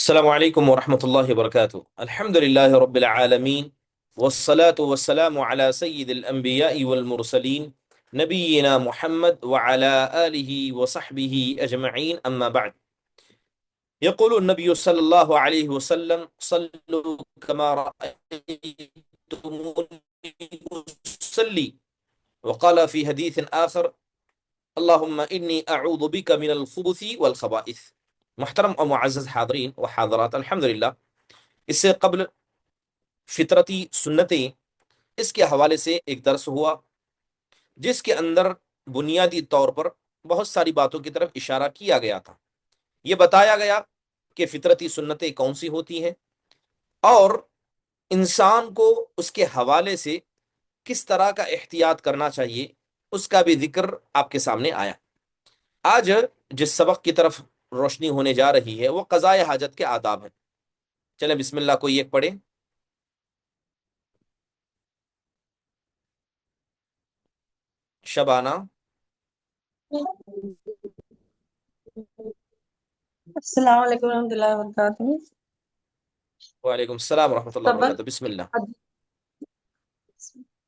السلام عليكم ورحمة الله وبركاته. الحمد لله رب العالمين، والصلاة والسلام على سيد الأنبياء والمرسلين نبينا محمد وعلى آله وصحبه أجمعين، أما بعد. يقول النبي صلى الله عليه وسلم: صلوا كما رأيتموني أصلي. وقال في حديث آخر: اللهم إني أعوذ بك من الخبث والخبائث. محترم اور معزز حاضرین و حاضرات، الحمدللہ اس سے قبل فطرتی سنتیں اس کے حوالے سے ایک درس ہوا، جس کے اندر بنیادی طور پر بہت ساری باتوں کی طرف اشارہ کیا گیا تھا۔ یہ بتایا گیا کہ فطرتی سنتیں کون سی ہوتی ہیں اور انسان کو اس کے حوالے سے کس طرح کا احتیاط کرنا چاہیے، اس کا بھی ذکر آپ کے سامنے آیا۔ آج جس سبق کی طرف روشنی ہونے جا رہی ہے وہ قضاء حاجت کے آداب ہیں۔ چلیں بسم اللہ کوئی ایک پڑھے۔ شبانہ۔ السلام علیکم ورحمۃ اللہ وبرکاتہ۔ وعلیکم السلام ورحمۃ اللہ سبق وبرکاتہ، بسم اللہ۔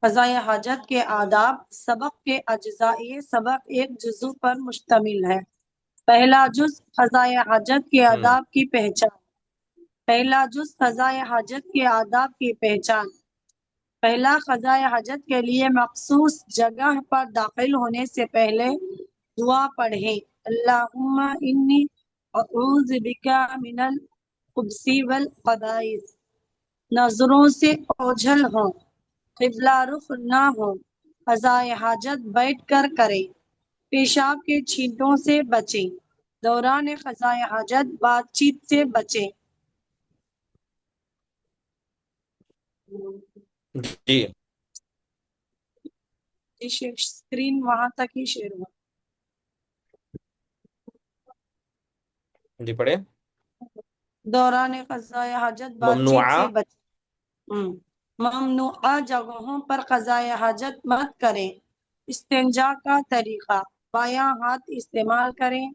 قضاء حاجت کے آداب۔ سبق کے اجزاء، یہ سبق ایک جزو پر مشتمل ہے۔ پہلا جز قضاء حاجت کے آداب کی پہچان۔ پہلا جز قضاء حاجت کے آداب کی پہچان۔ پہلا، قضاء حاجت کے لیے مخصوص جگہ پر داخل ہونے سے پہلے دعا پڑھیں۔ اللہم انی اعوذ بک من الخبث والخبائث۔ نظروں سے اوجھل ہوں، قبلہ رخ نہ ہو، قضاء حاجت بیٹھ کر کریں، پیشاب کے چھینٹوں سے بچیں، دوران قضاء حاجت بات چیت سے بچیں۔ جی اسکرین وہاں تک ہی شیئر ہوا۔ جی پڑھے۔ دوران قضاء حاجت بات چیت ممنوعہ۔ سے بچیں۔ ممنوعہ جگہوں پر قضاء حاجت مت کریں۔ استنجا کا طریقہ: بایاں ہاتھ استعمال کریں،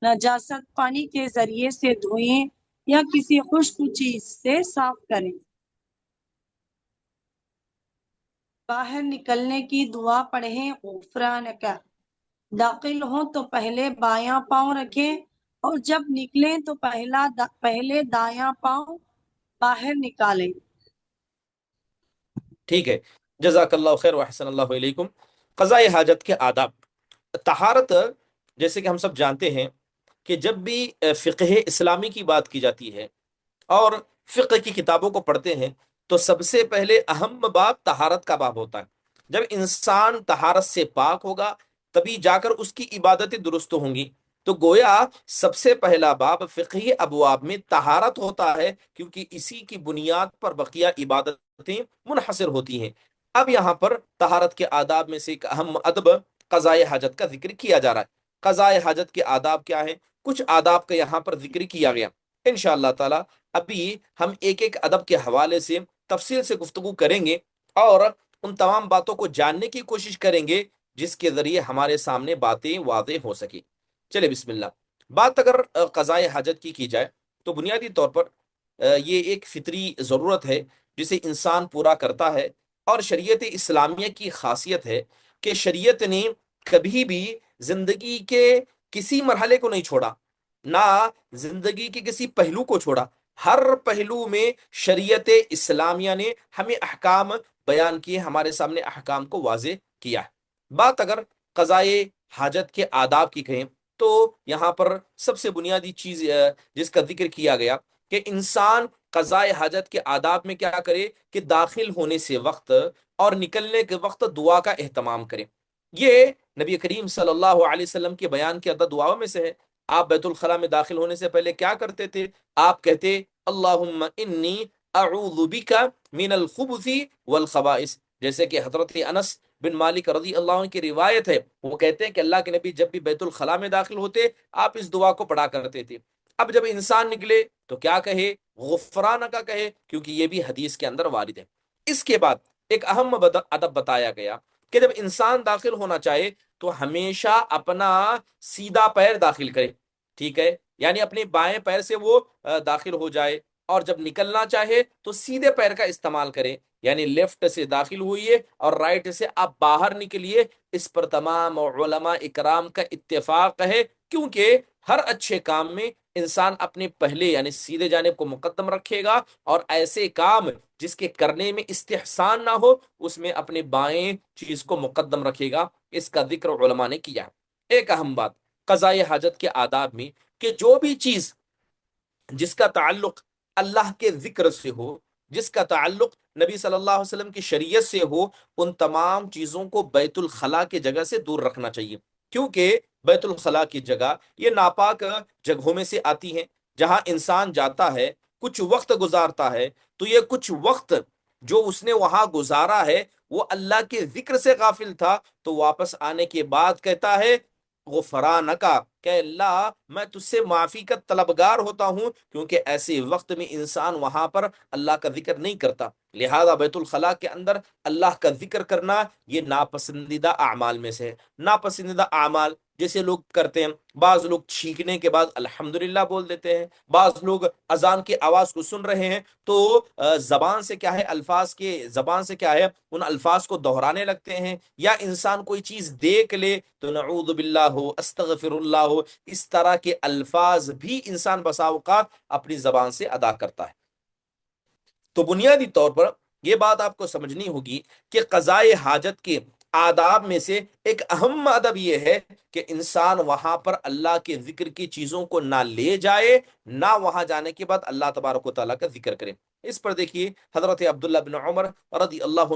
نجاست پانی کے ذریعے سے دھوئیں یا کسی خشک چیز سے صاف کریں۔ باہر نکلنے کی دعا پڑھیں، غفرانک۔ داخل ہوں تو پہلے بایاں پاؤں رکھیں اور جب نکلیں تو پہلے دایاں پاؤں باہر نکالیں۔ ٹھیک ہے، جزاک اللہ خیر واحسن اللہ علیکم۔ قضاء حاجت کے آداب۔ طہارت، جیسے کہ ہم سب جانتے ہیں کہ جب بھی فقہ اسلامی کی بات کی جاتی ہے اور فقہ کی کتابوں کو پڑھتے ہیں تو سب سے پہلے اہم باب طہارت کا باب ہوتا ہے۔ جب انسان طہارت سے پاک ہوگا تبھی جا کر اس کی عبادتیں درست ہوں گی۔ تو گویا سب سے پہلا باب فقہی ابواب میں طہارت ہوتا ہے، کیونکہ اسی کی بنیاد پر بقیہ عبادتیں منحصر ہوتی ہیں۔ اب یہاں پر طہارت کے آداب میں سے ایک اہم ادب قضاء حاجت کا ذکر کیا جا رہا ہے۔ قضاء حاجت کے آداب کیا ہیں؟ کچھ آداب کا یہاں پر ذکر کیا گیا۔ انشاءاللہ تعالی ابھی ہم ایک ایک ادب کے حوالے سے تفصیل سے گفتگو کریں گے اور ان تمام باتوں کو جاننے کی کوشش کریں گے جس کے ذریعے ہمارے سامنے باتیں واضح ہو سکیں۔ چلے بسم اللہ۔ بات اگر قضاء حاجت کی جائے تو بنیادی طور پر یہ ایک فطری ضرورت ہے جسے انسان پورا کرتا ہے، اور شریعت اسلامیہ کی خاصیت ہے کہ شریعت نے کبھی بھی زندگی کے کسی مرحلے کو نہیں چھوڑا، نہ زندگی کے کسی پہلو کو چھوڑا۔ ہر پہلو میں شریعت اسلامیہ نے ہمیں احکام بیان کیے، ہمارے سامنے احکام کو واضح کیا ہے۔ بات اگر قضاء حاجت کے آداب کی کہیں تو یہاں پر سب سے بنیادی چیز جس کا ذکر کیا گیا کہ انسان قضاء حاجت کے آداب میں کیا کرے کہ داخل ہونے سے وقت اور نکلنے کے وقت دعا کا اہتمام کرے۔ یہ نبی کریم صلی اللہ علیہ وسلم کے بیان کی عدد دعاؤں میں سے ہے۔ آپ بیت الخلاء میں داخل ہونے سے پہلے کیا کرتے تھے؟ آپ کہتے اللہم انی اعوذ بک من الخبث والخبائث، جیسے کہ حضرت انس بن مالک رضی اللہ عنہ کی روایت ہے، وہ کہتے ہیں کہ اللہ کے نبی جب بھی بیت الخلاء میں داخل ہوتے آپ اس دعا کو پڑھا کرتے تھے۔ اب جب انسان نکلے تو کیا کہے؟ غفرانہ کا کہے، کیونکہ یہ بھی حدیث کے اندر وارد ہے۔ اس کے بعد ایک اہم ادب بتایا گیا کہ جب انسان داخل ہونا چاہے تو ہمیشہ اپنا سیدھا پیر داخل کرے، ٹھیک ہے؟ یعنی اپنے بائیں پیر سے وہ داخل ہو جائے، اور جب نکلنا چاہے تو سیدھے پیر کا استعمال کرے، یعنی لیفٹ سے داخل ہوئیے اور رائٹ سے آپ باہر نکلیے۔ اس پر تمام علماء اکرام کا اتفاق ہے، کیونکہ ہر اچھے کام میں انسان اپنے پہلے یعنی سیدھے جانب کو مقدم رکھے گا، اور ایسے کام جس کے کرنے میں استحسان نہ ہو اس میں اپنے بائیں چیز کو مقدم رکھے گا۔ اس کا ذکر علماء نے کیا۔ ایک اہم بات قضاء حاجت کے آداب میں، کہ جو بھی چیز جس کا تعلق اللہ کے ذکر سے ہو، جس کا تعلق نبی صلی اللہ علیہ وسلم کی شریعت سے ہو، ان تمام چیزوں کو بیت الخلاء کی جگہ سے دور رکھنا چاہیے، کیونکہ بیت الخلاء کی جگہ یہ ناپاک جگہوں میں سے آتی ہیں، جہاں انسان جاتا ہے، کچھ وقت گزارتا ہے، تو یہ کچھ وقت جو اس نے وہاں گزارا ہے وہ اللہ کے ذکر سے غافل تھا، تو واپس آنے کے بعد کہتا ہے غفرانکا، کہ اللہ میں تجھ سے معافی کا طلبگار ہوتا ہوں، کیونکہ ایسے وقت میں انسان وہاں پر اللہ کا ذکر نہیں کرتا۔ لہذا بیت الخلاء کے اندر اللہ کا ذکر کرنا یہ ناپسندیدہ اعمال میں سے ہے۔ ناپسندیدہ اعمال جیسے لوگ کرتے ہیں، بعض لوگ چھینکنے کے بعد الحمدللہ بول دیتے ہیں، بعض لوگ اذان کی آواز کو سن رہے ہیں تو زبان سے کیا ہے، الفاظ کے زبان سے کیا ہے ان الفاظ کو دہرانے لگتے ہیں، یا انسان کوئی چیز دیکھ لے تو نعوذ باللہ ہو، استغفر اللہ ہو، اس طرح کے الفاظ بھی انسان بسا اوقات اپنی زبان سے ادا کرتا ہے۔ تو بنیادی طور پر یہ بات آپ کو سمجھنی ہوگی کہ قضائے حاجت کے آداب میں سے ایک اہم ادب یہ ہے کہ انسان وہاں پر اللہ کے ذکر کی چیزوں کو نہ لے جائے، نہ وہاں جانے کے بعد اللہ تبارک و تعالیٰ کا ذکر کرے۔ اس پر دیکھیے حضرت عبداللہ بن عمر رضی اللہ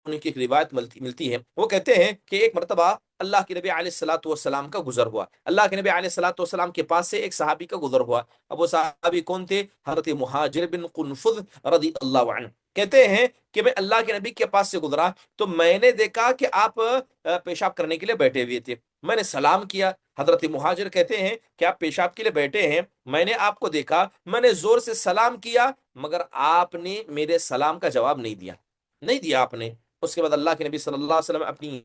عنہ کی ایک روایت ملتی ہے، وہ کہتے ہیں کہ ایک مرتبہ اللہ کے نبی علیہ الصلوۃ والسلام کا گزر ہوا، اللہ کے نبی علیہ الصلوۃ والسلام کے پاس سے ایک صحابی کا گزر ہوا۔ اب وہ صحابی کون تھے؟ حضرت مہاجر بن قنفذ رضی اللہ عنہ۔ کہتے ہیں کہ میں اللہ کے نبی کے پاس سے گزرا تو میں نے دیکھا کہ آپ پیشاب کرنے کے لیے بیٹھے ہوئے تھے، میں نے سلام کیا۔ حضرت مہاجر کہتے ہیں کہ آپ پیشاب کے لیے بیٹھے ہیں، میں نے آپ کو دیکھا، میں نے زور سے سلام کیا مگر آپ نے میرے سلام کا جواب نہیں دیا آپ نے۔ اس کے بعد اللہ کے نبی صلی اللہ علیہ وسلم اپنی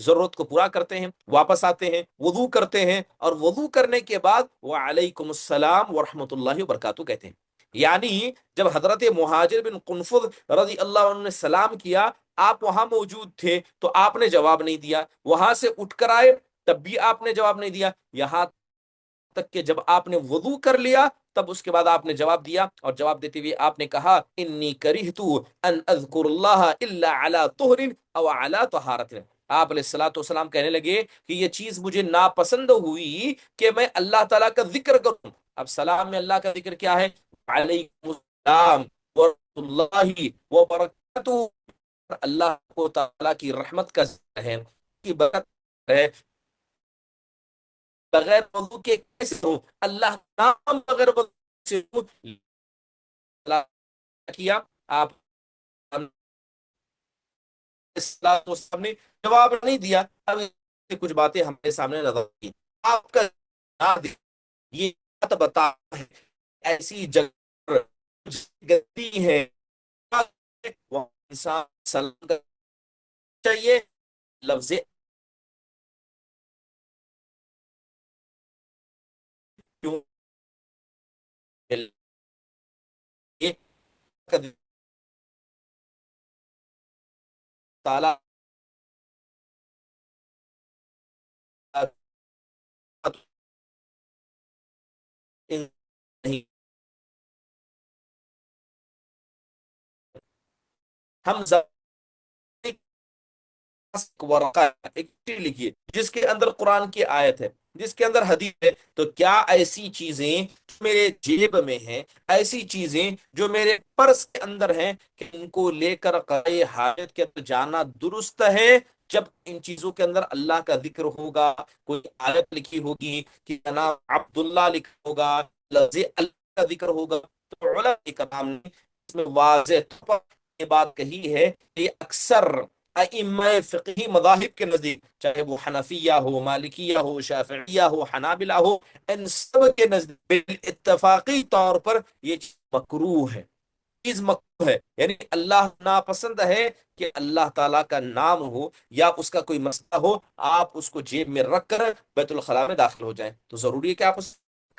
ضرورت کو پورا کرتے ہیں، واپس آتے ہیں، وضو کرتے ہیں، اور وضو کرنے کے بعد وعلیکم السلام ورحمۃ اللہ وبرکاتہ کہتے ہیں۔ یعنی جب حضرت مہاجر بن قنفذ رضی اللہ عنہ نے سلام کیا، آپ وہاں موجود تھے تو آپ نے جواب نہیں دیا، وہاں سے اٹھ کر آئے تب بھی آپ نے جواب نہیں دیا، یہاں تک کہ جب آپ نے وضو کر لیا تب اس کے بعد آپ نے جواب دیا، اور جواب دیتے ہوئے آپ نے کہا انی کرہت ان اذکر اللہ الا علی طہر او علی طہارت۔ آپ علیہ الصلوۃ والسلام کہنے لگے کہ یہ چیز مجھے ناپسند ہوئی کہ میں اللہ تعالیٰ کا ذکر کروں۔ اب سلام میں اللہ کا ذکر کیا ہے؟ علیکم السلام ورحمۃ اللہ وبرکاتہ، اللہ کو تعالیٰ کی رحمت کا ذکر ہے، کی برکت ہے۔ بغیر وضو کے کیسے ہوں؟ اللہ کا نام بغیر وضو سے کیا آپ نے جواب نہیں دیا۔ اب کچھ باتیں ہمارے سامنے نظر کی، آپ کا یہ بات بتا ہے ایسی جگہ گندی ہے وہاں انسان سلام چاہیے، لفظ کیوں تعالیٰ نہیں، ہم ورقہ ایک چیز لکھیے جس کے اندر قرآن کی آیت ہے، جس کے اندر حدیث ہے، تو کیا ایسی چیزیں میرے جیب میں ہیں، ایسی چیزیں جو میرے پرس کے اندر ہیں کہ ان کو لے کر قضاء حاجت کے اندر جانا درست ہے؟ جب ان چیزوں کے اندر اللہ کا ذکر ہوگا، کوئی آیت لکھی ہوگی کہ نام عبداللہ لکھا ہوگا، لفظ اللہ کا ذکر ہوگا، تو علماء کرام نے اس میں واضح طور پر یہ بات کہی ہے کہ یہ اکثر ائمہ فقہی مذاہب کے نزدیک، چاہے وہ حنفیہ ہو، مالکیہ ہو، شافعیہ ہو، حنابلہ ہو، ان سب کے نزدیک بالاتفاقی طور پر یہ چیز مکروہ ہے، چیز مکروہ ہے، یعنی اللہ ناپسند ہے کہ اللہ تعالیٰ کا نام ہو یا اس کا کوئی مسئلہ ہو، آپ اس کو جیب میں رکھ کر بیت الخلاء میں داخل ہو جائیں۔ تو ضروری ہے کہ آپ اس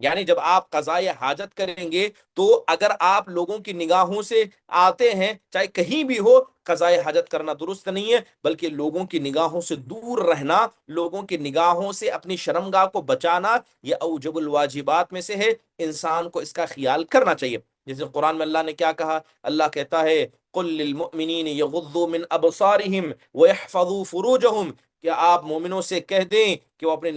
یعنی جب آپ قضائے حاجت کریں گے تو اگر آپ لوگوں کی نگاہوں سے آتے ہیں، چاہے کہیں بھی ہو، قضائے حاجت کرنا درست نہیں ہے، بلکہ لوگوں کی نگاہوں سے دور رہنا، لوگوں کی نگاہوں سے اپنی شرمگاہ کو بچانا، یہ اوجب الواجبات میں سے ہے، انسان کو اس کا خیال کرنا چاہیے۔ جیسے قرآن میں اللہ نے کیا کہا، اللہ کہتا ہے قل للمؤمنین یغضوا من ابصارہم ویحفظوا فروجہم، کہ آپ مومنوں سے کہہ دیں کہ وہ اپنے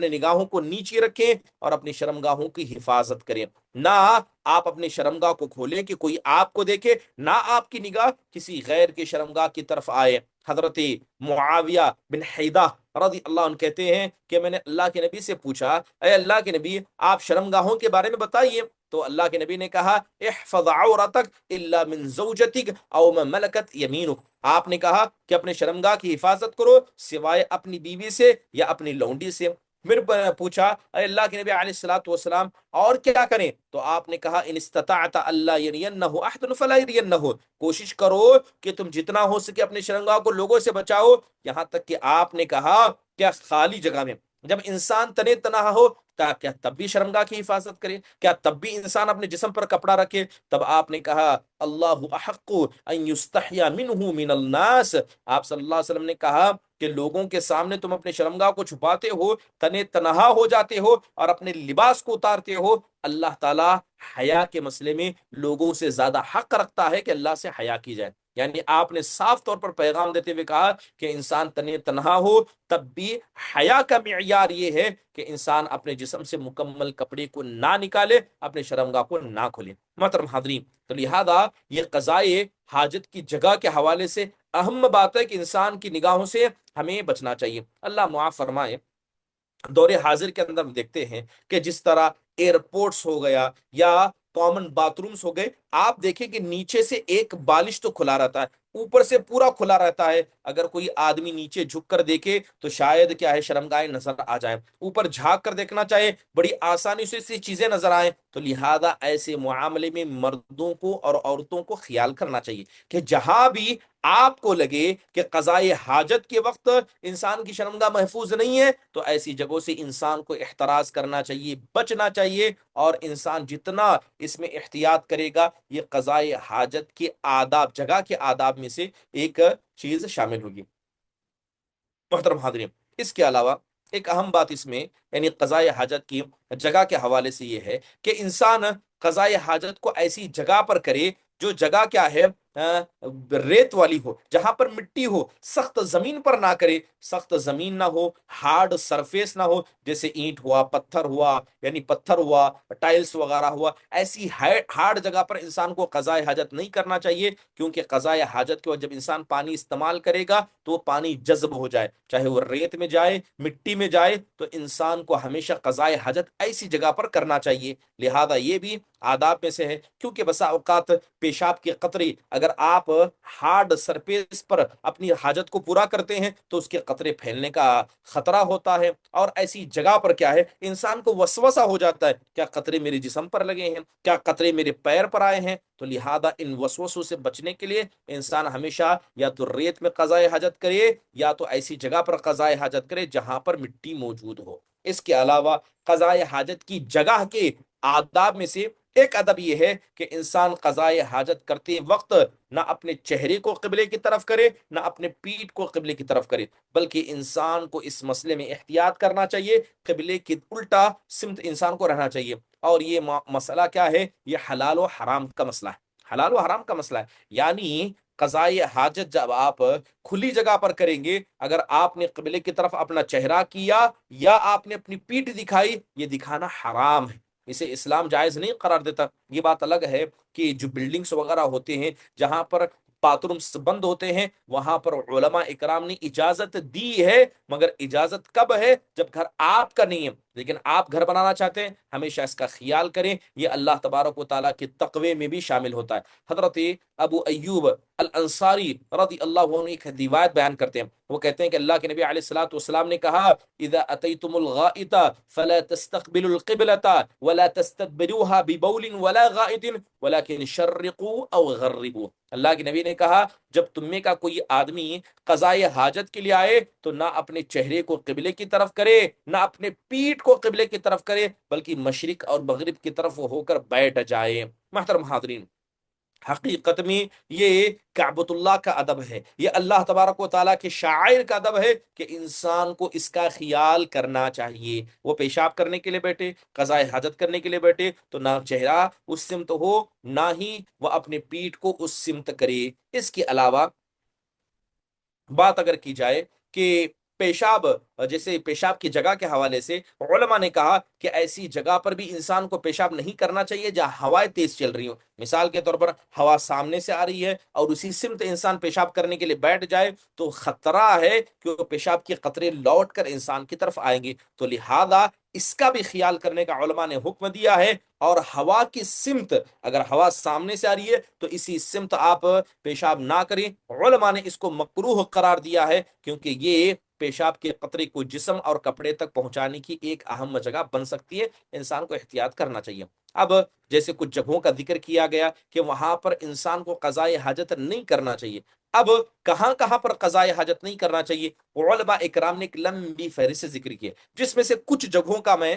نگاہوں کو نیچے رکھیں اور اپنی شرمگاہوں کی حفاظت کریں۔ نہ آپ اپنی شرمگاہ کو کھولیں کہ کوئی آپ کو دیکھے، نہ آپ کی نگاہ کسی غیر کی شرمگاہ کی طرف آئے۔ حضرت معاویہ بن حیدہ رضی اللہ عنہ کہتے ہیں کہ میں نے اللہ کے نبی سے پوچھا، اے اللہ کے نبی، آپ شرمگاہوں کے بارے میں بتائیے۔ تو اللہ کے نبی نے کہا احفظ عورتک الا من زوجتک او من ملکت یمینک، آپ نے کہا کہ اپنے شرمگاہ کی حفاظت کرو سوائے اپنی بیوی سے یا اپنی لونڈی سے۔ پھر پوچھا اے اللہ کے نبی علیہ الصلوۃ والسلام اور کیا کریں؟ تو آپ نے کہا ان استطعت الا يرينه احد فلا يرينه، کوشش کرو کہ تم جتنا ہو سکے اپنے شرمگاہ کو لوگوں سے بچاؤ، یہاں تک کہ آپ نے کہا کیا خالی جگہ میں جب انسان تنے تنہا ہو کیا تب بھی شرمگاہ کی حفاظت کرے؟ کیا تب بھی انسان اپنے جسم پر کپڑا رکھے؟ تب آپ نے کہا اللہ احق ان یستحیا منہ من الناس، آپ صلی اللہ علیہ وسلم نے کہا کہ لوگوں کے سامنے تم اپنے شرمگاہ کو چھپاتے ہو، تنے تنہا ہو جاتے ہو اور اپنے لباس کو اتارتے ہو، اللہ تعالیٰ حیا کے مسئلے میں لوگوں سے زیادہ حق رکھتا ہے کہ اللہ سے حیا کی جائے۔ یعنی آپ نے صاف طور پر پیغام دیتے ہوئے کہا کہ انسان تنے تنہا ہو تب بھی حیا کا معیار یہ ہے کہ انسان اپنے جسم سے مکمل کپڑے کو نہ نکالے، اپنے شرمگاہ کو نہ کھولے۔ محترم حاضرین، تو لہذا یہ قضائے حاجت کی جگہ کے حوالے سے اہم بات ہے کہ انسان کی نگاہوں سے ہمیں بچنا چاہیے۔ اللہ معاف فرمائے، دور حاضر کے اندر ہم دیکھتے ہیں کہ جس طرح ایئرپورٹس ہو گیا یا کامن باتھ رومس ہو گئے، آپ دیکھیں کہ نیچے سے ایک بالش تو کھلا رہتا ہے، اوپر سے پورا کھلا رہتا ہے، اگر کوئی آدمی نیچے جھک کر دیکھے تو شاید کیا ہے شرمگاہیں نظر آ جائیں، اوپر جھانک کر دیکھنا چاہے بڑی آسانی سے چیزیں نظر آئیں۔ تو لہذا ایسے معاملے میں مردوں کو اور عورتوں کو خیال کرنا چاہیے کہ جہاں بھی آپ کو لگے کہ قضائے حاجت کے وقت انسان کی شرمگاہ محفوظ نہیں ہے تو ایسی جگہوں سے انسان کو احتراز کرنا چاہیے، بچنا چاہیے، اور انسان جتنا اس میں احتیاط کرے گا یہ قضائے حاجت کے آداب، جگہ کے آداب میں سے ایک چیز شامل ہوگی۔ محترم حاضرین، اس کے علاوہ ایک اہم بات اس میں یعنی قضائے حاجت کی جگہ کے حوالے سے یہ ہے کہ انسان قضائے حاجت کو ایسی جگہ پر کرے جو جگہ کیا ہے ریت والی ہو، جہاں پر مٹی ہو، سخت زمین پر نہ کرے، سخت زمین نہ ہو، ہارڈ سرفیس نہ ہو، جیسے اینٹ ہوا، پتھر ہوا، یعنی پتھر ہوا، ٹائلز وغیرہ ہوا، ایسی ہارڈ جگہ پر انسان کو قضائے حاجت نہیں کرنا چاہیے، کیونکہ قضائے حاجت کے وقت جب انسان پانی استعمال کرے گا تو وہ پانی جذب ہو جائے، چاہے وہ ریت میں جائے، مٹی میں جائے، تو انسان کو ہمیشہ قضائے حاجت ایسی جگہ پر کرنا چاہیے۔ لہذا یہ بھی آداب میں سے ہے، کیونکہ بسا اوقات پیشاب کے قطرے اگر آپ ہارڈ سرفیس پر اپنی حاجت کو پورا کرتے ہیں تو اس کے قطرے پھیلنے کا خطرہ ہوتا ہے، اور ایسی جگہ پر کیا ہے انسان کو وسوسہ ہو جاتا ہے، کیا قطرے میرے جسم پر لگے ہیں، کیا قطرے میرے پیر پر آئے ہیں؟ تو لہذا ان وسوسوں سے بچنے کے لیے انسان ہمیشہ یا تو ریت میں قضائے حاجت کرے یا تو ایسی جگہ پر قضائے حاجت کرے جہاں پر مٹی موجود ہو۔ اس کے علاوہ قضائے حاجت کی جگہ کے آداب میں سے ایک ادب یہ ہے کہ انسان قضائے حاجت کرتے وقت نہ اپنے چہرے کو قبلے کی طرف کرے، نہ اپنے پیٹھ کو قبلے کی طرف کرے، بلکہ انسان کو اس مسئلے میں احتیاط کرنا چاہیے، قبلے کی الٹا سمت انسان کو رہنا چاہیے۔ اور یہ مسئلہ کیا ہے؟ یہ حلال و حرام کا مسئلہ ہے، حلال و حرام کا مسئلہ ہے، یعنی قضائے حاجت جب آپ کھلی جگہ پر کریں گے، اگر آپ نے قبلے کی طرف اپنا چہرہ کیا یا آپ نے اپنی پیٹھ دکھائی، یہ دکھانا حرام ہے، اسے اسلام جائز نہیں قرار دیتا۔ یہ بات الگ ہے کہ جو بلڈنگز وغیرہ ہوتے ہیں جہاں پر باتھ رومس بند ہوتے ہیں وہاں پر علماء اکرام نے اجازت دی ہے، مگر اجازت کب ہے؟ جب گھر آپ کا نہیں ہے، لیکن آپ گھر بنانا چاہتے ہیں، ہمیشہ اس کا خیال کریں، یہ اللہ تبارک و تعالیٰ کے تقوی میں بھی شامل ہوتا ہے۔ حضرت ابو ایوب الانصاری رضی اللہ عنہ ایک روایت بیان کرتے ہیں، وہ کہتے ہیں کہ اللہ کے نبی علیہ الصلوۃ والسلام نے کہا اذا اتیتم الغائط فلا تستقبلوا القبلة ولا تستدبروها ببول ولا غائط ولكن شرقوا او غربوا، اللہ کے نبی نے کہا جب تم میں کا کوئی آدمی قضائے حاجت کے لیے آئے تو نہ اپنے چہرے کو قبلے کی طرف کرے، نہ اپنے پیٹھ کو قبلے کی طرف کرے بلکہ مشرق اور مغرب کی طرف وہ ہو کر بیٹھ جائے۔ محترم حاضرین، حقیقت میں یہ کعبۃ اللہ کا ادب ہے، یہ اللہ تبارک و تعالیٰ کے شاعر کا ادب ہے کہ انسان کو اس کا خیال کرنا چاہیے۔ وہ پیشاب کرنے کے لیے بیٹھے، قضاء حاجت کرنے کے لیے بیٹھے تو نہ چہرہ اس سمت ہو، نہ ہی وہ اپنے پیٹھ کو اس سمت کرے۔ اس کے علاوہ بات اگر کی جائے کہ پیشاب، جیسے پیشاب کی جگہ کے حوالے سے علماء نے کہا کہ ایسی جگہ پر بھی انسان کو پیشاب نہیں کرنا چاہیے جہاں ہوائیں تیز چل رہی ہوں۔ مثال کے طور پر ہوا سامنے سے آ رہی ہے اور اسی سمت انسان پیشاب کرنے کے لیے بیٹھ جائے تو خطرہ ہے کہ وہ پیشاب کے قطرے لوٹ کر انسان کی طرف آئیں گے، تو لہذا اس کا بھی خیال کرنے کا علماء نے حکم دیا ہے۔ اور ہوا کی سمت، اگر ہوا سامنے سے آ رہی ہے تو اسی سمت آپ پیشاب نہ کریں۔ علماء نے اس کو مکروہ قرار دیا ہے کیونکہ یہ پیشاب کے قطرے کو جسم اور کپڑے تک پہنچانے کی ایک اہم جگہ بن سکتی ہے، انسان کو احتیاط کرنا چاہیے۔ اب جیسے کچھ جگہوں کا ذکر کیا گیا کہ وہاں پر انسان کو قضاء حاجت نہیں کرنا چاہیے، اب کہاں کہاں پر قضاء حاجت نہیں کرنا چاہیے، علماء اکرام نے ایک لمبی فہرست ذکر کی ہے، جس میں سے کچھ جگہوں کا میں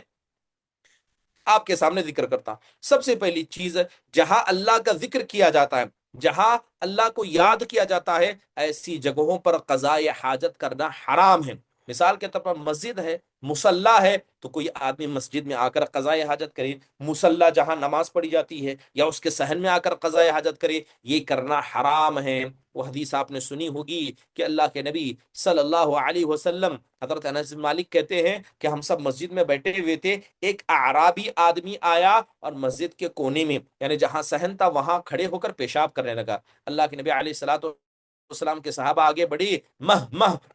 آپ کے سامنے ذکر کرتا ہوں۔ سب سے پہلی چیز، جہاں اللہ کا ذکر کیا جاتا ہے، جہاں اللہ کو یاد کیا جاتا ہے، ایسی جگہوں پر قضاء حاجت کرنا حرام ہے۔ مثال کے طور پر مسجد ہے، مصلی ہے، تو کوئی آدمی مسجد میں آ کر قضاء حاجت کرے، مصلی جہاں نماز پڑھی جاتی ہے یا اس کے صحن میں آ کر قضاء حاجت کرے، یہ کرنا حرام ہے۔ وہ حدیث آپ نے سنی ہوگی کہ اللہ کے نبی صلی اللہ علیہ وسلم، حضرت انس بن مالک کہتے ہیں کہ ہم سب مسجد میں بیٹھے ہوئے تھے، ایک اعرابی آدمی آیا اور مسجد کے کونے میں، یعنی جہاں صحن تھا وہاں کھڑے ہو کر پیشاب کرنے لگا۔ اللہ کے نبی علیہ الصلوۃ والسلام کے صحابہ آگے بڑھی،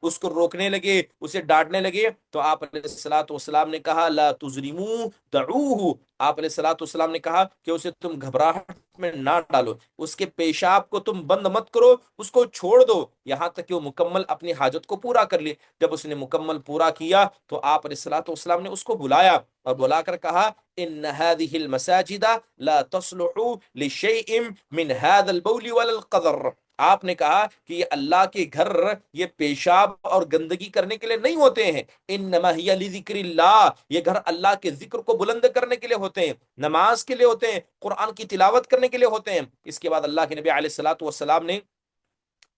اس کو روکنے لگے، اسے ڈانٹنے لگے، تو آپ علیہ الصلوۃ والسلام نے کہا لا تجرموا دعوه، آپ علیہ الصلوۃ والسلام نے کہا کہ اسے تم گھبراہٹ میں نہ ڈالو، اس کے پیشاب کو تم بند مت کرو، اس کو چھوڑ دو یہاں تک کہ وہ مکمل اپنی حاجت کو پورا کر لے۔ جب اس نے مکمل پورا کیا تو آپ علیہ الصلوۃ والسلام نے اس کو بلایا اور بلا کر کہا ان هذه المساجد لا تصلح لشيء من هذا البول ولا القذر، آپ نے کہا کہ یہ اللہ کے گھر یہ پیشاب اور گندگی کرنے کے لیے نہیں ہوتے ہیں، انما هي لذکر اللہ، یہ گھر اللہ کے ذکر کو بلند کرنے کے لیے ہوتے ہیں، نماز کے لیے ہوتے ہیں، قرآن کی تلاوت کرنے کے لیے ہوتے ہیں۔ اس کے بعد اللہ کے نبی علیہ الصلوۃ والسلام نے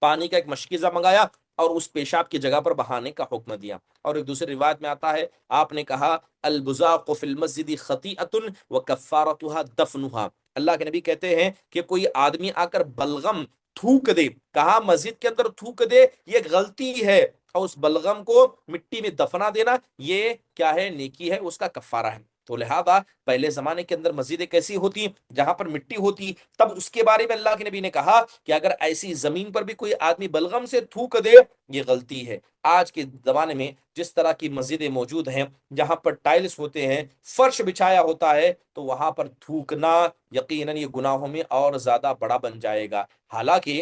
پانی کا ایک مشکیزہ منگایا اور اس پیشاب کی جگہ پر بہانے کا حکم دیا۔ اور ایک دوسری روایت میں آتا ہے، آپ نے کہا البزاق فی المسجد خطیئۃ وکفارتها دفنها، اللہ کے نبی کہتے ہیں کہ کوئی آدمی آ کر بلغم تھوک دے، کہا مسجد کے اندر تھوک دے، یہ غلطی ہے، اور اس بلغم کو مٹی میں دفنا دینا یہ کیا ہے؟ نیکی ہے، اس کا کفارہ ہے۔ تو لہذا پہلے زمانے کے اندر مسجدیں کیسی ہوتی جہاں پر مٹی ہوتی، تب اس کے بارے میں اللہ کے نبی نے کہا کہ اگر ایسی زمین پر بھی کوئی آدمی بلغم سے تھوک دے یہ غلطی ہے۔ آج کے زمانے میں جس طرح کی مسجدیں موجود ہیں جہاں پر ٹائلز ہوتے ہیں، فرش بچھایا ہوتا ہے، تو وہاں پر تھوکنا یقیناً یہ گناہوں میں اور زیادہ بڑا بن جائے گا۔ حالانکہ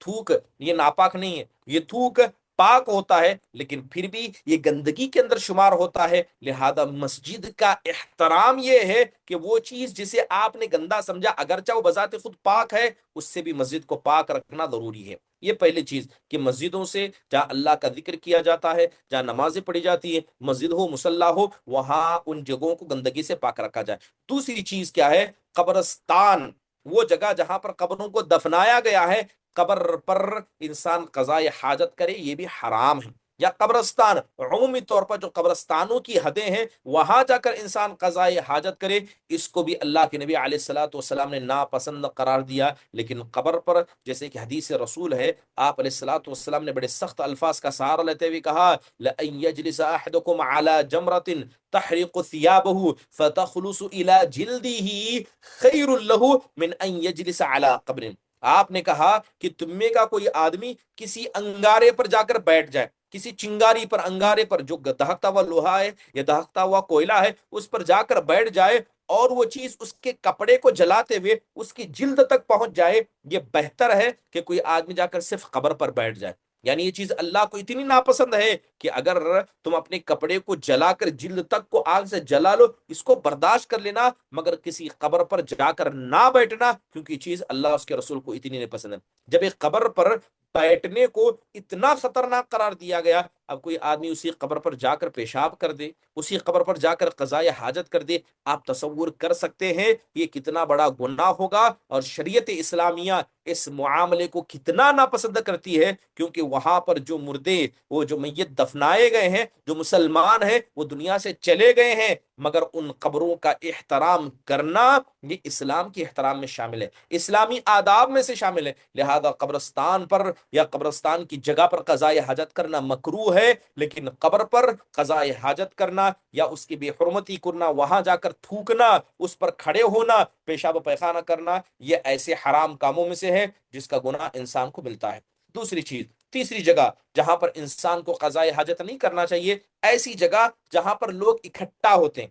تھوک یہ ناپاک نہیں ہے، یہ تھوک پاک ہوتا ہے، لیکن پھر بھی یہ گندگی کے اندر شمار ہوتا ہے۔ لہذا مسجد کا احترام یہ ہے کہ وہ چیز جسے آپ نے گندا سمجھا اگرچہ وہ بذات خود پاک ہے، اس سے بھی مسجد کو پاک رکھنا ضروری ہے۔ یہ پہلی چیز کہ مسجدوں سے جہاں اللہ کا ذکر کیا جاتا ہے، جہاں نمازیں پڑھی جاتی ہیں، مسجد ہو مصلی ہو، وہاں ان جگہوں کو گندگی سے پاک رکھا جائے۔ دوسری چیز کیا ہے؟ قبرستان، وہ جگہ جہاں پر قبروں کو دفنایا گیا ہے، قبر پر انسان قضاء حاجت کرے یہ بھی حرام ہے۔ یا قبرستان، عمومی طور پر جو قبرستانوں کی حدیں ہیں وہاں جا کر انسان قضاء حاجت کرے، اس کو بھی اللہ کے نبی علیہ الصلوۃ والسلام نے ناپسند قرار دیا۔ لیکن قبر پر جیسے کہ حدیث رسول ہے، آپ علیہ الصلوۃ والسلام نے بڑے سخت الفاظ کا سہارا لیتے ہوئے کہا لَأَن يَجْلِسَ أَحَدُكُمْ عَلَى جَمْرَةٍ تَحْرِقُ ثِيَابَهُ فَتَخْلُصُ إِلَى جِلْدِهِ خَيْرٌ لَهُ مِنْ أَن يَجْلِسَ عَلَى قَبْرٍ، آپ نے کہا کہ تم میں کا کوئی آدمی کسی انگارے پر جا کر بیٹھ جائے، کسی چنگاری پر، انگارے پر جو دہکتا ہوا لوہا ہے یا دہکتا ہوا کوئلہ ہے، اس پر جا کر بیٹھ جائے اور وہ چیز اس کے کپڑے کو جلاتے ہوئے اس کی جلد تک پہنچ جائے، یہ بہتر ہے کہ کوئی آدمی جا کر صرف قبر پر بیٹھ جائے۔ یعنی یہ چیز اللہ کو اتنی ناپسند ہے کہ اگر تم اپنے کپڑے کو جلا کر جلد تک کو آگ سے جلا لو، اس کو برداشت کر لینا، مگر کسی قبر پر جا کر نہ بیٹھنا، کیونکہ یہ چیز اللہ اس کے رسول کو اتنی نہیں پسند ہے۔ جب ایک قبر پر بیٹھنے کو اتنا خطرناک قرار دیا گیا اب کوئی آدمی اسی قبر پر جا کر پیشاب کر دے، اسی قبر پر جا کر قضاء حاجت کر دے، آپ تصور کر سکتے ہیں یہ کتنا بڑا گناہ ہوگا، اور شریعت اسلامیہ اس معاملے کو کتنا ناپسند کرتی ہے، کیونکہ وہاں پر جو مردے، وہ جو میت دفنائے گئے ہیں، جو مسلمان ہیں وہ دنیا سے چلے گئے ہیں، مگر ان قبروں کا احترام کرنا یہ اسلام کے احترام میں شامل ہے، اسلامی آداب میں سے شامل ہے، لہذا قبرستان پر یا قبرستان کی جگہ پر قضاء حاجت کرنا مکروہ ہے، لیکن قبر پر قضاء حاجت کرنا یا اس کی بے حرمتی کرنا، وہاں جا کر تھوکنا، اس پر کھڑے ہونا، پیشاب و پیخانہ کرنا، یہ ایسے حرام کاموں میں سے ہے جس کا گناہ انسان کو ملتا ہے۔ دوسری چیز، تیسری جگہ جہاں پر انسان کو قضاء حاجت نہیں کرنا چاہیے، ایسی جگہ جہاں پر لوگ اکٹھا ہوتے ہیں،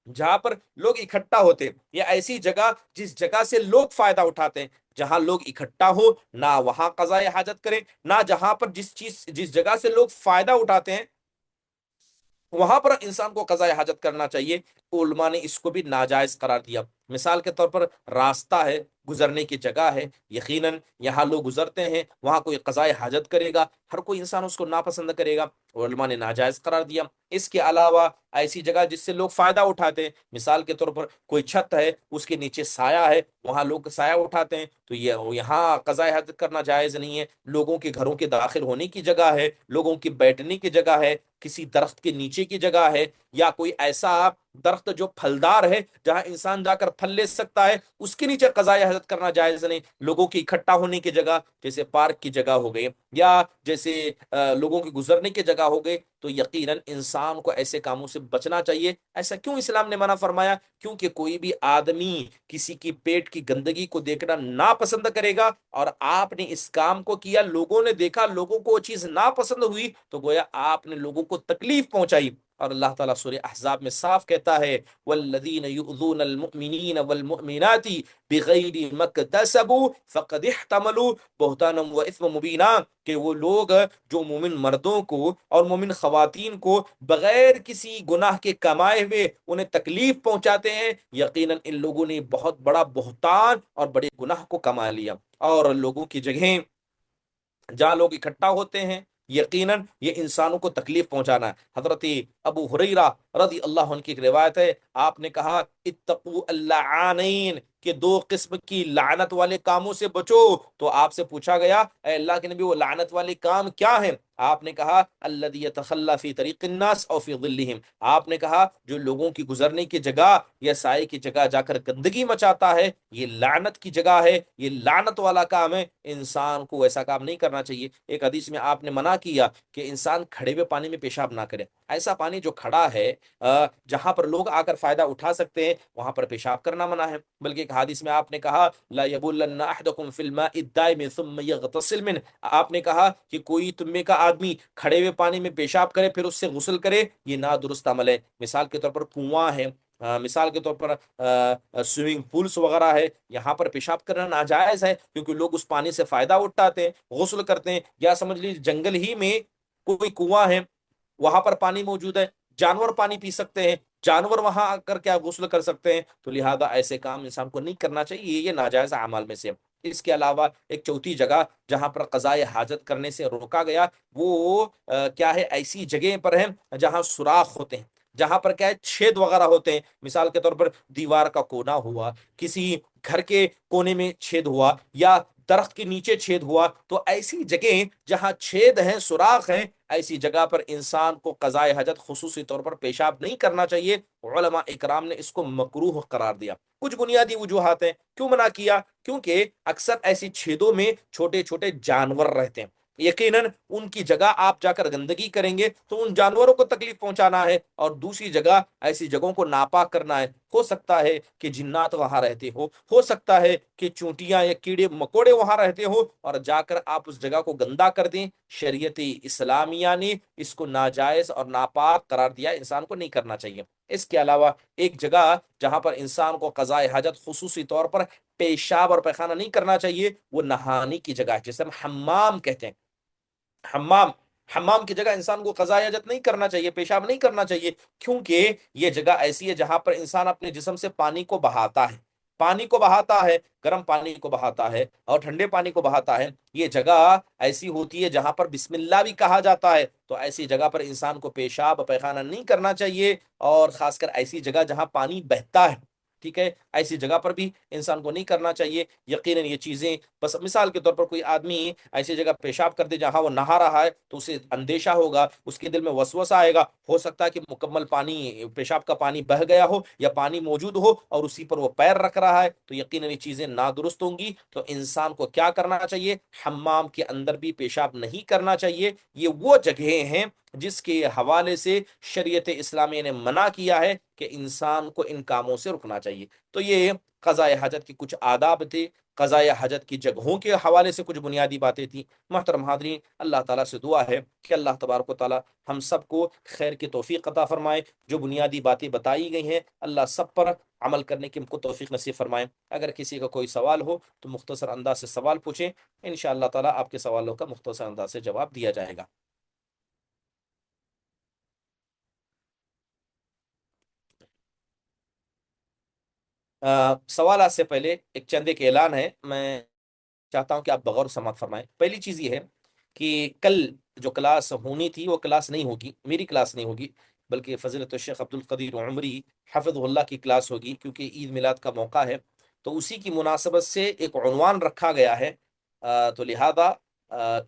جہاں پر لوگ اکٹھا ہوتے ہیں، یا ایسی جگہ جس جگہ سے لوگ فائدہ اٹھاتے ہیں، جہاں لوگ اکٹھا ہو نہ وہاں قضاء حاجت کریں، نہ جہاں پر جس جگہ سے لوگ فائدہ اٹھاتے ہیں وہاں پر انسان کو قضاء حاجت کرنا چاہیے۔ علماء نے اس کو بھی ناجائز قرار دیا۔ مثال کے طور پر راستہ ہے، گزرنے کی جگہ ہے، یقیناً یہاں لوگ گزرتے ہیں، وہاں کوئی قضاء حاجت کرے گا، ہر کوئی انسان اس کو ناپسند کرے گا، علماء نے ناجائز قرار دیا۔ اس کے علاوہ ایسی جگہ جس سے لوگ فائدہ اٹھاتے ہیں، مثال کے طور پر کوئی چھت ہے، اس کے نیچے سایہ ہے، وہاں لوگ سایہ اٹھاتے ہیں، تو یہ یہاں قضاء حاجت کرنا جائز نہیں ہے۔ لوگوں کے گھروں کے داخل ہونے کی جگہ ہے، لوگوں کی بیٹھنے کی جگہ ہے، کسی درخت کے نیچے کی جگہ ہے، یا کوئی ایسا درخت جو پھلدار ہے جہاں انسان جا کر پھل لے سکتا ہے، اس کے نیچے قضاء حاجت کرنا جائز نہیں۔ لوگوں کی اکٹھا ہونے کی جگہ جیسے پارک کی جگہ ہو گئی، یا جیسے لوگوں کی گزرنے کی جگہ ہو گئی، تو یقیناً انسان کو ایسے کاموں سے بچنا چاہیے۔ ایسا کیوں اسلام نے منع فرمایا؟ کیونکہ کوئی بھی آدمی کسی کی پیٹ کی گندگی کو دیکھنا ناپسند کرے گا، اور آپ نے اس کام کو کیا، لوگوں نے دیکھا، لوگوں کو وہ چیز ناپسند ہوئی، تو گویا آپ نے لوگوں کو تکلیف پہنچائی۔ اور اللہ تعالیٰ سورہ احزاب میں صاف کہتا ہے والذین یؤذون المؤمنین والمؤمنات بغیر ما اکتسبوا فقد احتملوا بہتانا واثما مبینا، کہ وہ لوگ جو مومن مردوں کو اور مومن خواتین کو بغیر کسی گناہ کے کمائے ہوئے انہیں تکلیف پہنچاتے ہیں، یقیناً ان لوگوں نے بہت بڑا بہتان اور بڑے گناہ کو کما لیا۔ اور لوگوں کی جگہیں جہاں لوگ اکٹھا ہوتے ہیں، یقیناً یہ انسانوں کو تکلیف پہنچانا ہے۔ حضرت ابو ہریرہ رضی اللہ عنہ کی ایک روایت ہے، آپ نے کہا اتقوا اللعانین، کہ دو قسم کی لعنت والے کاموں سے بچو۔ تو آپ سے پوچھا گیا اے اللہ کے نبی وہ لعنت والے کام کیا ہیں؟ آپ نے کہا الذی یتخلی فی طریق الناس او فی ظلہم، آپ نے کہا جو لوگوں کی گزرنے کی جگہ یا سائے کی جگہ جا کر گندگی مچاتا ہے، یہ لعنت کی جگہ ہے، یہ لعنت والا کام ہے، انسان کو ایسا کام نہیں کرنا چاہیے۔ ایک حدیث میں آپ نے منع کیا کہ انسان کھڑے ہوئے پانی میں پیشاب نہ کرے، ایسا پانی جو کھڑا ہے جہاں پر لوگ آ کر فائدہ اٹھا سکتے ہیں وہاں پر پیشاب کرنا منع ہے۔ بلکہ ایک حدیث میں آپ نے کہا لا یبولن احدکم فی الماء الدائم ثم یغتسل منه، آپ نے کہا کہ کوئی تم میں کا آدمی کھڑے ہوئے پانی میں پیشاب کرے پھر اس سے غسل کرے، یہ نادرست عمل ہے۔ مثال کے طور پر کنواں ہے، مثال کے طور پر سوئمنگ پولس وغیرہ ہے، یہاں پر پیشاب کرنا ناجائز ہے، کیونکہ لوگ اس پانی سے فائدہ اٹھاتے ہیں، غسل کرتے ہیں۔ یا سمجھ لیجیے جنگل ہی میں کوئی کنواں ہے، وہاں پر پانی موجود ہے، جانور پانی پی سکتے ہیں، جانور وہاں آ کر کیا غسل کر سکتے ہیں، تو لہذا ایسے کام انسان کو نہیں کرنا چاہیے، یہ ناجائز اعمال میں سے۔ اس کے علاوہ ایک چوتھی جگہ جہاں پر قضاء حاجت کرنے سے روکا گیا، وہ کیا ہے، ایسی جگہ پر ہے جہاں سوراخ ہوتے ہیں، جہاں پر کیا ہے چھید وغیرہ ہوتے ہیں۔ مثال کے طور پر دیوار کا کونا ہوا، کسی گھر کے کونے میں چھید ہوا، یا درخت کے نیچے چھید ہوا، تو ایسی جگہیں جہاں چھید ہیں، سوراخ ہیں، ایسی جگہ پر انسان کو قضاء حاجت خصوصی طور پر پیشاب نہیں کرنا چاہیے۔ علماء اکرام نے اس کو مکروہ قرار دیا۔ کچھ بنیادی وجوہات ہیں کیوں منع کیا، کیونکہ اکثر ایسی چھیدوں میں چھوٹے چھوٹے جانور رہتے ہیں، یقیناً ان کی جگہ آپ جا کر گندگی کریں گے تو ان جانوروں کو تکلیف پہنچانا ہے، اور دوسری جگہ ایسی جگہوں کو ناپاک کرنا ہے۔ ہو سکتا ہے کہ جنات وہاں رہتے ہو سکتا ہے کہ چونٹیاں یا کیڑے مکوڑے وہاں رہتے ہو، اور جا کر آپ اس جگہ کو گندا کر دیں۔ شریعت اسلامیہ نے اس کو ناجائز اور ناپاک قرار دیا، انسان کو نہیں کرنا چاہیے۔ اس کے علاوہ ایک جگہ جہاں پر انسان کو قضاء حاجت خصوصی طور پر پیشاب اور پیخانہ نہیں کرنا چاہیے، وہ نہانے کی جگہ ہے، جسے ہم حمام کہتے ہیں۔ حمام، حمام کی جگہ انسان کو قضاء حاجت نہیں کرنا چاہیے، پیشاب نہیں کرنا چاہیے، کیونکہ یہ جگہ ایسی ہے جہاں پر انسان اپنے جسم سے پانی کو بہاتا ہے، پانی کو بہاتا ہے، گرم پانی کو بہاتا ہے اور ٹھنڈے پانی کو بہاتا ہے، یہ جگہ ایسی ہوتی ہے جہاں پر بسم اللہ بھی کہا جاتا ہے، تو ایسی جگہ پر انسان کو پیشاب پیخانہ نہیں کرنا چاہیے، اور خاص کر ایسی جگہ جہاں پانی بہتا ہے، ٹھیک ہے، ایسی جگہ پر بھی انسان کو نہیں کرنا چاہیے۔ یقیناً یہ چیزیں، بس مثال کے طور پر کوئی آدمی ایسی جگہ پیشاب کر دے جہاں وہ نہا رہا ہے، تو اسے اندیشہ ہوگا، اس کے دل میں وسوسہ آئے گا، ہو سکتا ہے کہ مکمل پانی، پیشاب کا پانی بہہ گیا ہو یا پانی موجود ہو اور اسی پر وہ پیر رکھ رہا ہے، تو یقیناً یہ چیزیں نادرست ہوں گی۔ تو انسان کو کیا کرنا چاہیے؟ حمام کے اندر بھی پیشاب نہیں کرنا چاہیے۔ یہ وہ جگہیں ہیں جس کے حوالے سے شریعت اسلامی نے منع کیا ہے کہ انسان کو ان کاموں سے رکنا چاہیے۔ تو یہ قضاء حاجت کی کچھ آداب تھے، قضاء حاجت کی جگہوں کے حوالے سے کچھ بنیادی باتیں تھیں۔ محترم حاضرین، اللہ تعالیٰ سے دعا ہے کہ اللہ تبارک و تعالیٰ ہم سب کو خیر کی توفیق عطا فرمائے۔ جو بنیادی باتیں بتائی گئی ہیں، اللہ سب پر عمل کرنے کی ہم کو توفیق نصیب فرمائے۔ اگر کسی کا کوئی سوال ہو تو مختصر انداز سے سوال پوچھیں، انشاءاللہ تعالیٰ آپ کے سوالوں کا مختصر انداز سے جواب دیا جائے گا۔ سوالات سے پہلے ایک چند ایک اعلان ہے، میں چاہتا ہوں کہ آپ بغور سماعت فرمائیں۔ پہلی چیز یہ ہے کہ کل جو کلاس ہونی تھی وہ کلاس نہیں ہوگی، میری کلاس نہیں ہوگی، بلکہ فضیلت الشیخ عبد القدیر عمری حفظ اللہ کی کلاس ہوگی، کیونکہ عید میلاد کا موقع ہے، تو اسی کی مناسبت سے ایک عنوان رکھا گیا ہے، تو لہذا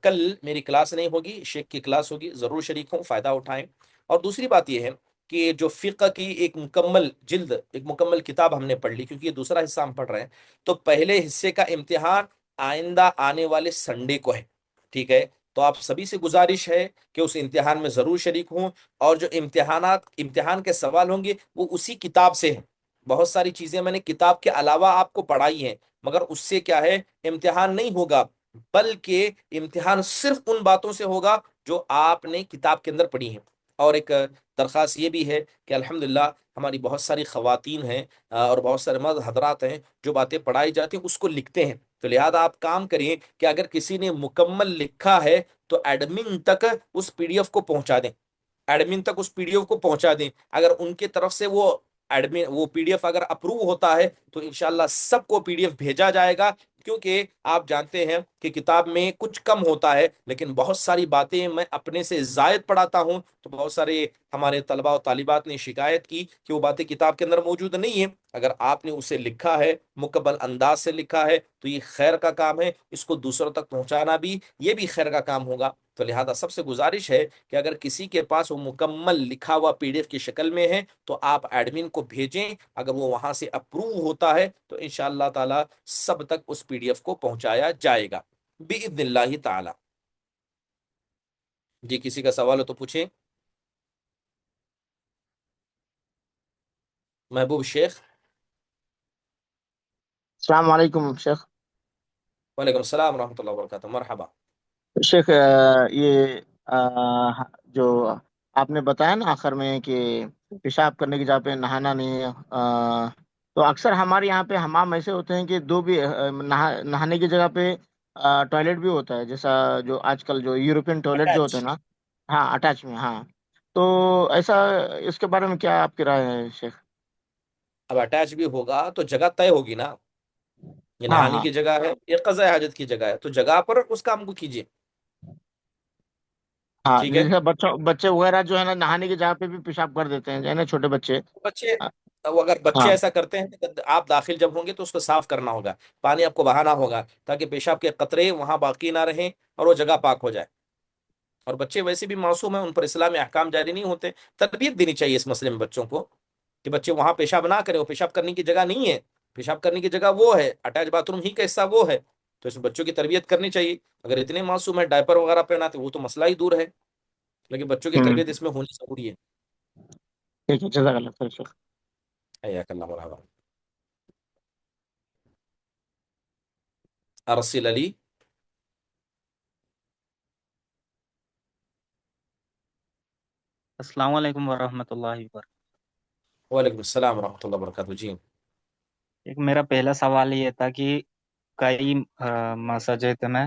کل میری کلاس نہیں ہوگی، شیخ کی کلاس ہوگی، ضرور شریک ہوں، فائدہ اٹھائیں۔ اور دوسری بات یہ ہے کہ جو فقہ کی ایک مکمل جلد، ایک مکمل کتاب ہم نے پڑھ لی، کیونکہ یہ دوسرا حصہ ہم پڑھ رہے ہیں، تو پہلے حصے کا امتحان آئندہ آنے والے سنڈے کو ہے، ٹھیک ہے؟ تو آپ سبھی سے گزارش ہے کہ اس امتحان میں ضرور شریک ہوں، اور جو امتحان کے سوال ہوں گے وہ اسی کتاب سے ہیں۔ بہت ساری چیزیں میں نے کتاب کے علاوہ آپ کو پڑھائی ہیں، مگر اس سے کیا ہے، امتحان نہیں ہوگا، بلکہ امتحان صرف ان باتوں سے ہوگا جو آپ نے کتاب کے اندر پڑھی ہیں۔ اور ایک درخواست یہ بھی ہے کہ الحمدللہ ہماری بہت ساری خواتین ہیں اور بہت سارے مرد حضرات ہیں جو باتیں پڑھائی جاتی ہیں اس کو لکھتے ہیں، تو لہذا آپ کام کریے کہ اگر کسی نے مکمل لکھا ہے تو ایڈمن تک اس پی ڈی ایف کو پہنچا دیں، ایڈمن تک اس پی ڈی ایف کو پہنچا دیں۔ اگر ان کے طرف سے وہ پی ڈی ایف اگر اپروو ہوتا ہے تو انشاءاللہ سب کو پی ڈی ایف بھیجا جائے گا، کیونکہ آپ جانتے ہیں کہ کتاب میں کچھ کم ہوتا ہے لیکن بہت ساری باتیں میں اپنے سے زائد پڑھاتا ہوں، تو بہت سارے ہمارے طلباء و طالبات نے شکایت کی کہ وہ باتیں کتاب کے اندر موجود نہیں ہیں۔ اگر آپ نے اسے لکھا ہے، مکمل انداز سے لکھا ہے، تو یہ خیر کا کام ہے، اس کو دوسروں تک پہنچانا بھی یہ بھی خیر کا کام ہوگا۔ تو لہذا سب سے گزارش ہے کہ اگر کسی کے پاس وہ مکمل لکھا ہوا پی ڈی ایف کی شکل میں ہے تو آپ ایڈمن کو بھیجیں، اگر وہ وہاں سے اپروو ہوتا ہے تو انشاءاللہ تعالی سب تک اس پی ڈی ایف کو پہنچایا جائے گا باذن اللہ تعالی۔ جی کسی کا سوال ہو تو پوچھیں۔ محبوب شیخ۔ السلام علیکم شیخ۔ وعلیکم السلام ورحمۃ اللہ وبرکاتہ، مرحبا۔ شیخ یہ جو آپ نے بتایا نا آخر میں کہ پیشاب کرنے کی جگہ پہ نہانا نہیں ہے، تو اکثر ہمارے یہاں پہ حمام ایسے ہوتے ہیں کہ دو بھی نہانے کی جگہ پہ ٹوائلٹ بھی ہوتا ہے، جیسا جو آج کل جو یورپین ٹوائلٹ جو اٹیچ، ہوتے ہیں نا، ہاں اٹیچ میں، ہاں، تو ایسا اس کے بارے میں کیا آپ کی رائے ہے شیخ؟ اب اٹیچ بھی ہوگا تو جگہ طے ہوگی نا، یہ ہاں نہانے ہاں کی جگہ ہے، یہ قضاء حاجت کی جگہ ہے، تو جگہ پر اس کام کو کیجیے، ہاں، ٹھیک ہے؟ جیسے بچے وغیرہ جو ہے نا نہانے کی جگہ پہ بھی پیشاب کر دیتے ہیں، جو ہے نا چھوٹے بچے۔ بچے، اگر بچے ہاں ایسا کرتے ہیں تو آپ داخل جب ہوں گے تو اس کو صاف کرنا ہوگا، پانی آپ کو بہانا ہوگا تاکہ پیشاب کے قطرے وہاں باقی نہ رہیں اور وہ جگہ پاک ہو جائے۔ اور بچے ویسے بھی معصوم ہیں، ان پر اسلامی احکام جاری نہیں ہوتے، تربیت دینی چاہیے اس مسئلے میں بچوں کو کہ بچے وہاں پیشاب نہ کریں، وہ پیشاب کرنے کی جگہ نہیں ہے، پیشاب کرنے کی جگہ وہ ہے، اٹیچ باتھ روم ہی کا حصہ وہ ہے، تو اس میں بچوں کی تربیت کرنی چاہیے۔ اگر اتنے معصوم ہے ڈائپر وغیرہ پہناتے وہ تو مسئلہ ہی دور ہے، لیکن بچوں کی ہوں تربیت اس میں ہونی ضروری ہے۔ ٹھیک ہے، جزاک اللہ خیر شیخ۔ حیاک اللہ مرحبا۔ ارسل علی۔ السلام علیکم ورحمۃ اللہ وبرکاتہ۔ وعلیکم السلام ورحمۃ اللہ وبرکاتہ، جی۔ ایک میرا پہلا سوال یہ تھا کہ کئی مساجد میں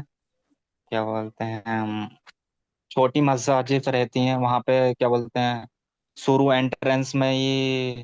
کیا بولتے ہیں چھوٹی مساجد رہتی ہیں، وہاں پہ کیا بولتے ہیں شروع انٹرنس میں ہی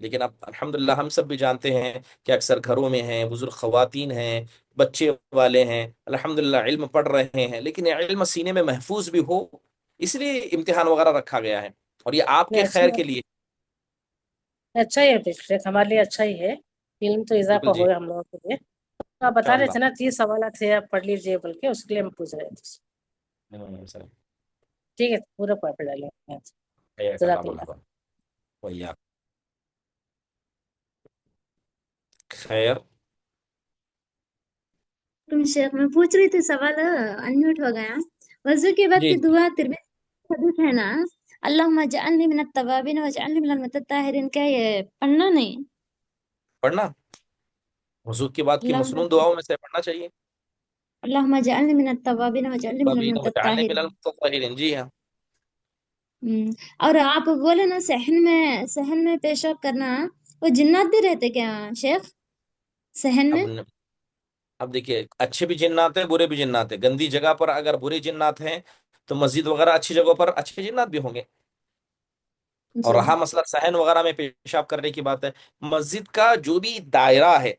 لیکن اب الحمدللہ ہم سب بھی جانتے ہیں کہ اکثر گھروں میں ہیں، بزرگ خواتین ہیں، بچے والے ہیں، الحمدللہ علم پڑھ رہے ہیں، لیکن یہ علم سینے میں محفوظ بھی ہو، اس لیے امتحان وغیرہ رکھا گیا ہے، اور یہ آپ کے نہیں خیر اچھا کے لیے۔ اچھا ہی ہے شیخ، ہمارے لیے اچھا ہی ہے، علم تو اضافہ بالکل جی، ہوگا ہم لوگوں کے لیے۔ تو آپ بتا رہے انشاءاللہ۔ تھے نا 30 سوالات تھے، آپ پڑھ لیجیے، بلکہ اس کے لیے ہم پوچھ رہے تھے۔ ٹھیک ہے، پورا پڑھ ڈالیں۔ حیاک اللہ، جزاک اللہ۔ مرحبا، وإياک، خیر۔ تم شیخ میں پوچھ رہی تھی، سوال انمیوٹ ہو گیا۔ وضو کے بعد جی کی دعا ترمذی حدیث ہے نا، اللہم اجعلنی من التوابین واجعلنی من المتطہرین، کیا یہ پڑھنا نہیں؟ پڑھنا وضو کے بعد کی اللہم مسنون دعاؤں میں سے پڑھنا چاہیے، اللہم اجعلنی من التوابین واجعلنی من وجعلنی من المتطہرین۔ المتطہرین، جی ہاں۔ اور آپ بولے نا صحن میں پیشاب کرنا، وہ جنات بھی رہتے کیا شیخ صحن میں؟ اب اب دیکھیے، اچھے بھی جنات ہیں، برے بھی جنات ہیں، گندی جگہ پر اگر برے جنات ہیں تو مسجد وغیرہ اچھی جگہوں پر اچھے جنات بھی ہوں گے۔ اور جی رہا مسئلہ صحن وغیرہ میں پیشاب کرنے کی بات ہے، مسجد کا جو بھی دائرہ ہے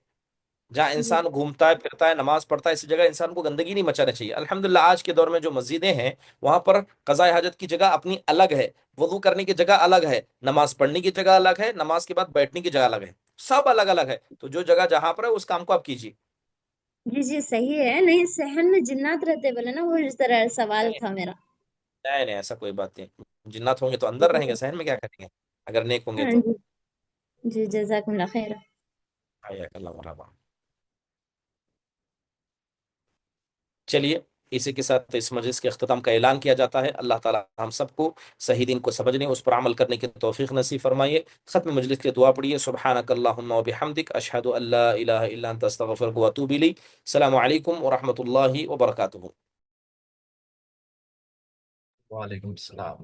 جہاں جی انسان گھومتا ہے پھرتا ہے نماز پڑھتا ہے، اس جگہ انسان کو گندگی نہیں مچانا چاہیے۔ الحمدللہ آج کے دور میں جو مسجدیں ہیں وہاں پر قضاء حاجت کی جگہ اپنی الگ ہے، وضو کرنے کی جگہ الگ ہے، نماز پڑھنے کی جگہ الگ ہے، نماز کے بعد بیٹھنے کی جگہ الگ ہے، سب الگ الگ ہے، تو جو جگہ جہاں پر ہے اس کام کو آپ کیجیے۔ جی جی صحیح ہے، نہیں صحن میں جنات رہتے بولے نا، وہ اس طرح سوال نہیں تھا میرا۔ نہیں نہیں، ایسا کوئی بات نہیں، جنات ہوں گے تو اندر رہیں گے، صحن میں کیا کریں گے اگر نیک ہوں گے ہاں تو۔ جی جی، جزاکم اللہ خیر۔ حیاک اللہ، مرحبا۔ چلیے، اسی کے ساتھ اس مجلس کے اختتام کا اعلان کیا جاتا ہے۔ اللہ تعالی ہم سب کو صحیح دین کو سمجھنے، اس پر عمل کرنے کی توفیق نصیب فرمائیے۔ ختم مجلس کے دعا پڑھیے، سبحانک اللہم و بحمدک، اشہد ان لا الہ الا انت، استغفرک و اتوب الیک۔ السلام علیکم ورحمۃ اللہ وبرکاتہ۔ وعلیکم السلام۔